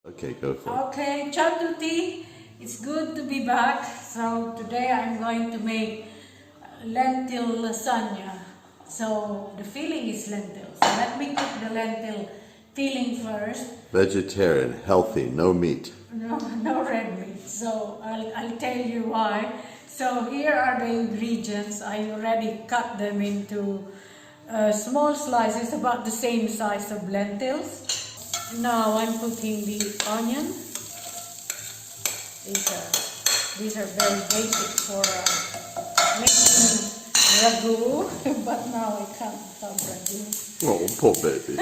Okay, go for it. Okay, ciao tutti. It's good to be back. So today I'm going to make lentil lasagna. So the filling is lentils. So let me cook the lentil filling first. Vegetarian, healthy, no meat. No red meat. So I'll tell you why. So here are the ingredients. I already cut them into small slices about the same size of lentils. Now I'm putting the onion. These are very basic for making ragu, but now I can't have ragu. Oh, poor baby.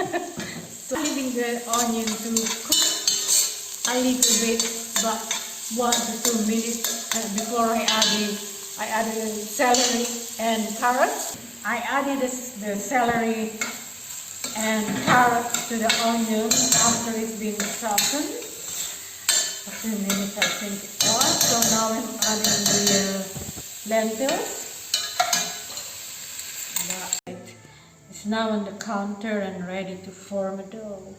So leaving the onion to cook a little bit, about 1 to 2 minutes before I added celery and carrots. I added the celery and carrots to the onion after it's been softened. A few minutes I think it was. So now I'm adding the lentils. It's now on the counter and ready to form a dough.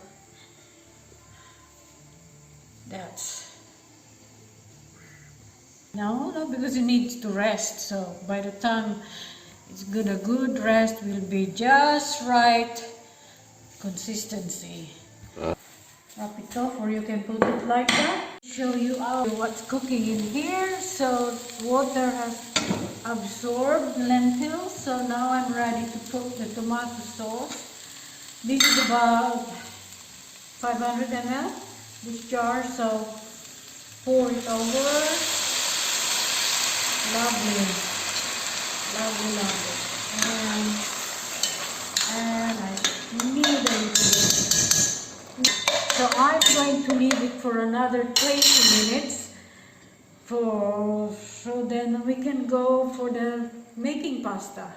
No, because it needs to rest. So by the time it's a good rest will be just right consistency. Wrap it off, or you can put it like that. Show you what's cooking in here. So water has absorbed lentils. So now I'm ready to put the tomato sauce. This is about 500 ml, this jar. So pour it over. Lovely, lovely, lovely. And I need a little bit. So I'm going to leave it for another 20 minutes so then we can go for the making pasta.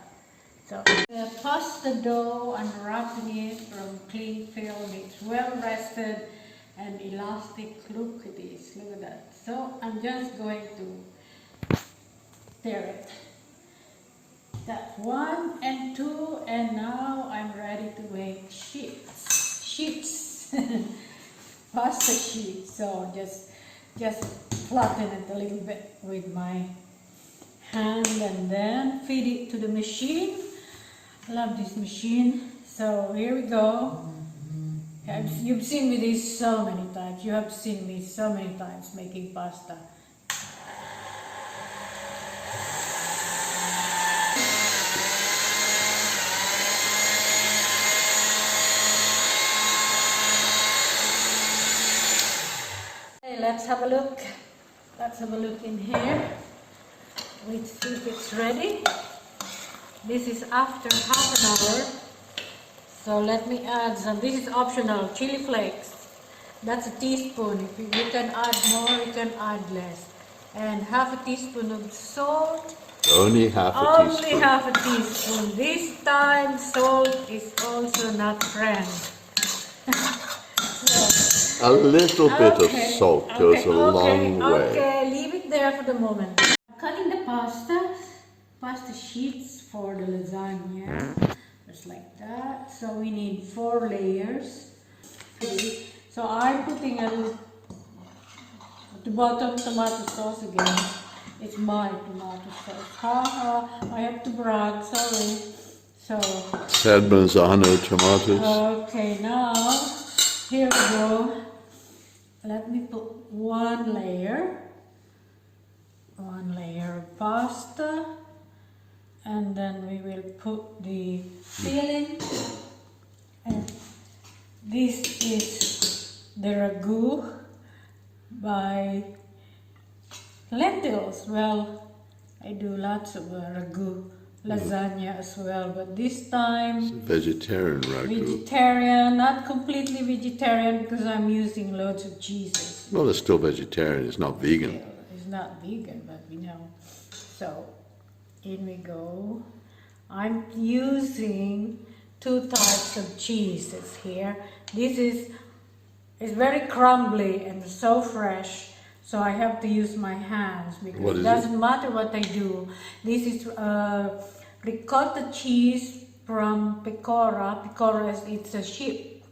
So the pasta dough, I'm wrapping it from cling film. It's well rested and elastic. Look at this, look at that. So I'm just going to stir it. That's 1 and 2, and now I'm ready to make sheets, pasta sheets. So just flatten it a little bit with my hand and then feed it to the machine. I love this machine. So here we go. You've seen me this so many times. You have seen me so many times making pasta. Let's have a look. Let's have a look in here. Let's see if it's ready. This is after half an hour. So let me add some. This is optional. Chili flakes. That's a teaspoon. If you can add more, you can add less. And half a teaspoon of salt. Only half a teaspoon. Only half a teaspoon. This time salt is also not friend. A little bit of salt goes a long way. Okay, leave it there for the moment. I'm cutting the pasta sheets for the lasagna, just like that. So we need 4 layers. So I'm putting at the bottom tomato sauce again. It's my tomato sauce. I have to brag, sorry. So Parmesan tomatoes. okay, now here we go. Let me put 1 layer of pasta, and then we will put the filling. And this is the ragu by lentils. Well, I do lots of ragu lasagna as well, but this time it's a vegetarian ragu. Vegetarian, not completely vegetarian because I'm using loads of cheeses. Well, it's still vegetarian. It's not vegan. It's not vegan, but we know. So in we go. I'm using 2 types of cheeses here. This is very crumbly and so fresh. So I have to use my hands because it doesn't matter what I do. This is ricotta cheese from Pecora. Pecora is a sheep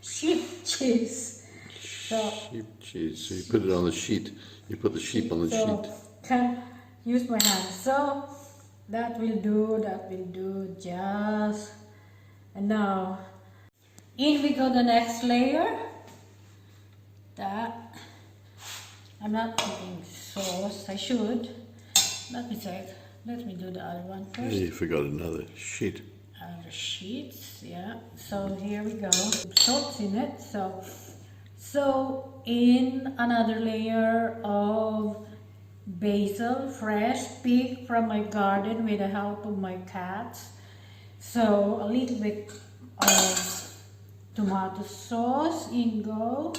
sheep cheese. So, Sheep cheese. So you put it on the sheet. You put the sheep on the sheet. Can use my hand. So that will do. That will do. Just and now in we go the next layer. That I'm not putting sauce. I should. Let me check. Let me do the other one first. You forgot another sheet. Other sheets, yeah. So here we go. Salts in it. So in another layer of basil, fresh, picked from my garden with the help of my cats. So a little bit of tomato sauce in go.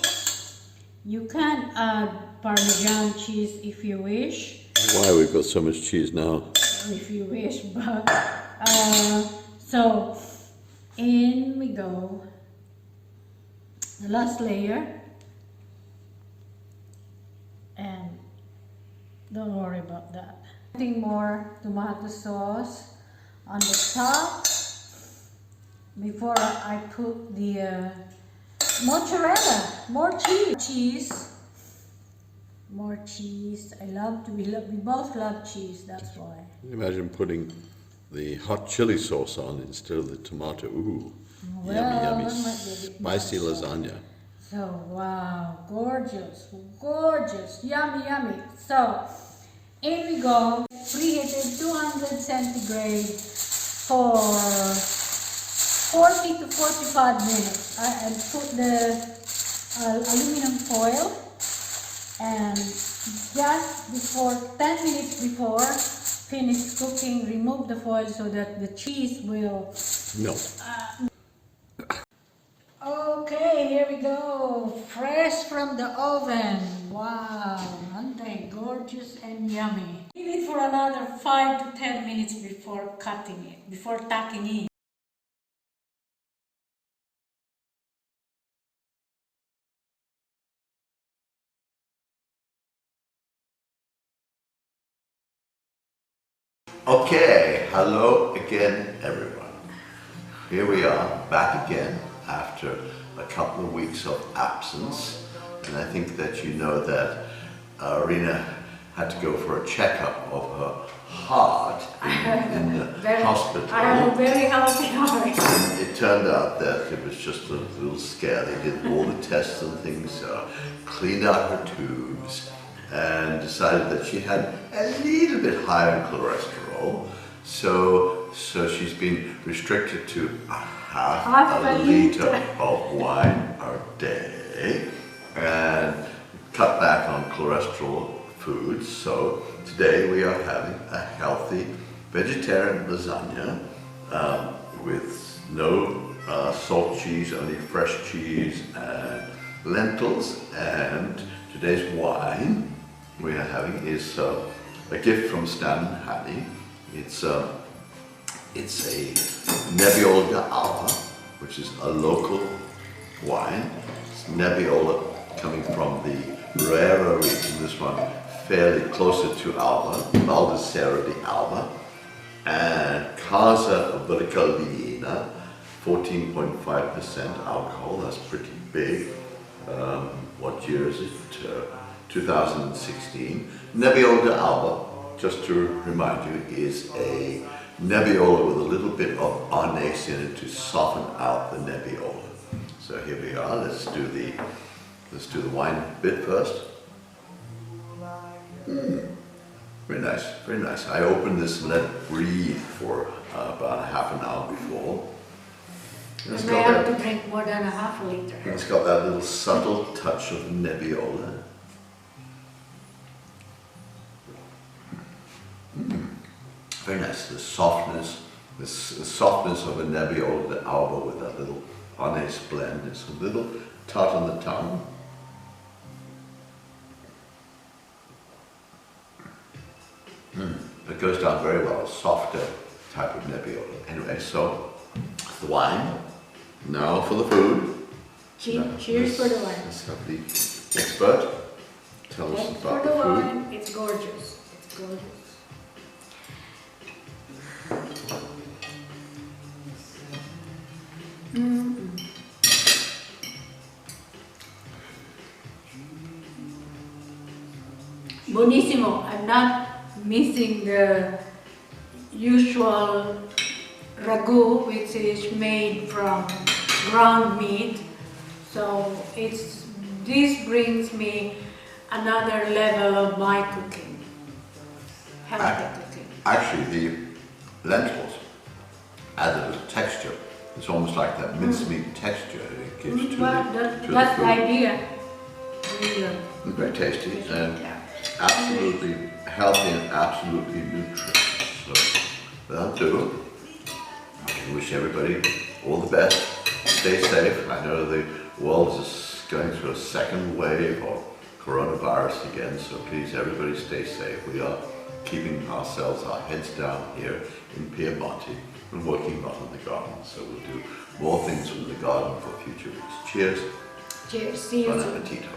You can add Parmesan cheese if you wish. Why we've got so much cheese now? If you wish, but so in we go. The last layer, and don't worry about that. Putting more tomato sauce on the top before I put the mozzarella, more cheese. More cheese. We both love cheese, that's why. Imagine putting the hot chili sauce on instead of the tomato. Ooh, Well, yummy, that might be a bit spicy much. lasagna. So, wow, gorgeous, yummy. So, in we go, preheated 200 centigrade for 40 to 45 minutes. I put the aluminum foil, and just before 10 minutes before finish cooking, remove the foil so that the cheese will Melt. Okay, here we go. Fresh from the oven. Wow, aren't they gorgeous and yummy? Leave it for another 5 to 10 minutes before cutting it, before tucking in. Okay, hello again, everyone. Here we are, back again after a couple of weeks of absence. And I think that you know that Rina had to go for a checkup of her heart in the hospital. I have a very healthy heart. And it turned out that it was just a little scare. They did all the tests and things, cleaned out her tubes, and decided that she had a little bit higher cholesterol. So she's been restricted to half a liter of wine a day and cut back on cholesterol foods. So today we are having a healthy vegetarian lasagna with no salt cheese, only fresh cheese and lentils. And today's wine we are having is a gift from Stan Hattie. It's a Nebbiolo d'Alba, which is a local wine. It's Nebbiolo coming from the Rera region, this one fairly closer to Alba, Valdesera di Alba, and Casa Vericalina, 14.5% alcohol. That's pretty big. What year is it? 2016. Nebbiolo d'Alba, just to remind you, is a Nebbiolo with a little bit of anise in it to soften out the Nebbiolo. So here we are. Let's do the wine bit first. Very nice, very nice. I opened this and let it breathe for about half an hour before. And I have to drink more than a half a liter. It's got that little subtle touch of Nebbiolo. Very nice. The softness of a Nebbiolo d'Alba with that little anise blend. It's a little tart on the tongue. It goes down very well. A softer type of Nebbiolo. Anyway, so the wine. Now for the food. Cheers for the wine. Let's have the expert tell us about the food. Wine. It's gorgeous. It's gorgeous. Buonissimo. I'm not missing the usual ragu, which is made from ground meat. So this brings me another level of my cooking, healthy cooking. Actually, the lentils add a little texture. It's almost like that mincemeat texture it gives to That's the the food. idea. Really. Very tasty and absolutely healthy and absolutely nutritious. So, that'll do. I wish everybody all the best. Stay safe. I know the world is going through a second wave of coronavirus again, so please everybody stay safe. We are keeping ourselves, our heads down here in Piemonte and working a lot in the garden. So we'll do more things from the garden for future weeks. Cheers. Cheers. See you Bon soon. appetito.